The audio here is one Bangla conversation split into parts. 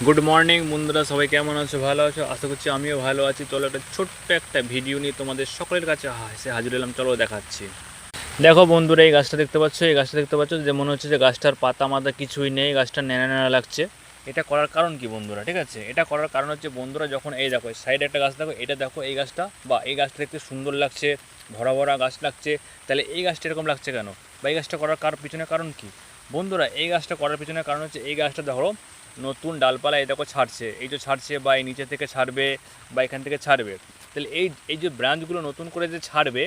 গুড মর্নিং বন্ধুরা, সবাই কেমন আছো? ভালো আছো? আশা করছি আমিও ভালো আছি। চলো একটা ছোট্ট একটা ভিডিও নিয়ে তোমাদের সকলের কাছে এসে হাজির হলাম। চলো দেখাচ্ছি। দেখো বন্ধুরা, এই গাছটা দেখতে পাচ্ছ, এই গাছটা দেখতে পাচ্ছ যে মনে হচ্ছে যে গাছটার পাতা মাতা কিছুই নেই, গাছটা ন্যাড়া ন্যাড়া লাগছে। এটা করার কারণ কি বন্ধুরা? ঠিক আছে, এটা করার কারণ হচ্ছে বন্ধুরা, যখন এই দেখো সাইডে একটা গাছ দেখো, এটা দেখো এই গাছটা, বা এই গাছটা দেখতে সুন্দর লাগছে, ভরা ভরা গাছ লাগছে, তাহলে এই গাছটা এরকম লাগছে কেন? বা এই গাছটা করার পিছনে কারণ কি বন্ধুরা? এই গাছটা করার পিছনে কারণ হচ্ছে এই গাছটা দেখো নতুন ডালপালা এই দেখো ছাড়ছে, এই যে ছাড়ছে, বা এই নিচে থেকে ছাড়বে, বা এখান থেকে ছাড়বে। তাহলে এই এই যে ব্রাঞ্চগুলো নতুন করে যে ছাড়বে,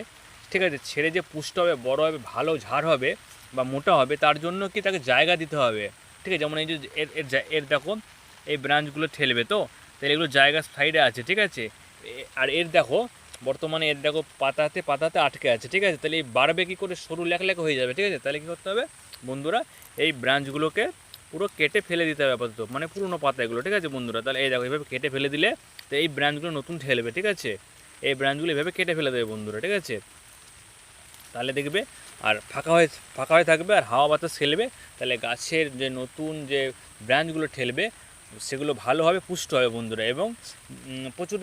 ঠিক আছে, ছেড়ে যে পুষ্ট হবে, বড় হবে, ভালো ঝাড় হবে বা মোটা হবে, তার জন্য কি তাকে জায়গা দিতে হবে। ঠিক আছে, যেমন এই যে এর দেখো এই ব্রাঞ্চগুলো ঠেলবে, তো তাহলে এগুলো জায়গা সাইডে আছে, ঠিক আছে। আর এর দেখো বর্তমানে এর দেখো পাতাতে পাতাতে আটকে আছে, ঠিক আছে। তাহলে এই বাড়বে কী করে? সরু লেখ হয়ে যাবে, ঠিক আছে। তাহলে কী করতে হবে বন্ধুরা? এই ব্রাঞ্চগুলোকে পুরো কেটে ফেলে দিতে হবে আপাতত, মানে পুরনো পাতাগুলো, ঠিক আছে বন্ধুরা। তাহলে এই দেখো এইভাবে কেটে ফেলে দিলে তো এই ব্রাঞ্চগুলো নতুন ঠেলবে, ঠিক আছে। এই ব্রাঞ্চগুলো এভাবে কেটে ফেলে দেবে বন্ধুরা, ঠিক আছে। তাহলে দেখবে আর ফাঁকা হয়ে থাকবে, আর হাওয়া বাতাস খেলবে। তাহলে গাছের যে নতুন যে ব্রাঞ্চগুলো ঠেলবে সেগুলো ভালোভাবে পুষ্ট হবে বন্ধুরা, এবং প্রচুর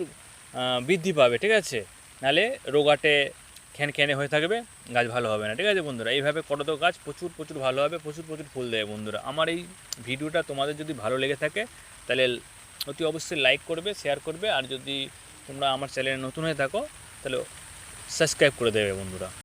বৃদ্ধি পাবে, ঠিক আছে। নাহলে রোগাটে খ্যানখ্যানে হয়ে থাকবে, গাছ ভালো হবে না, ঠিক আছে বন্ধুরা। এইভাবে করো তো গাছ প্রচুর প্রচুর ভালো হবে, প্রচুর প্রচুর ফুল দেবে বন্ধুরা। আমার এই ভিডিওটা তোমাদের যদি ভালো লেগে থাকে তাহলে অতি অবশ্যই লাইক করবে, শেয়ার করবে, আর যদি তোমরা আমার চ্যানেলে নতুন হয়ে থাকো তাহলে সাবস্ক্রাইব করে দেবে বন্ধুরা।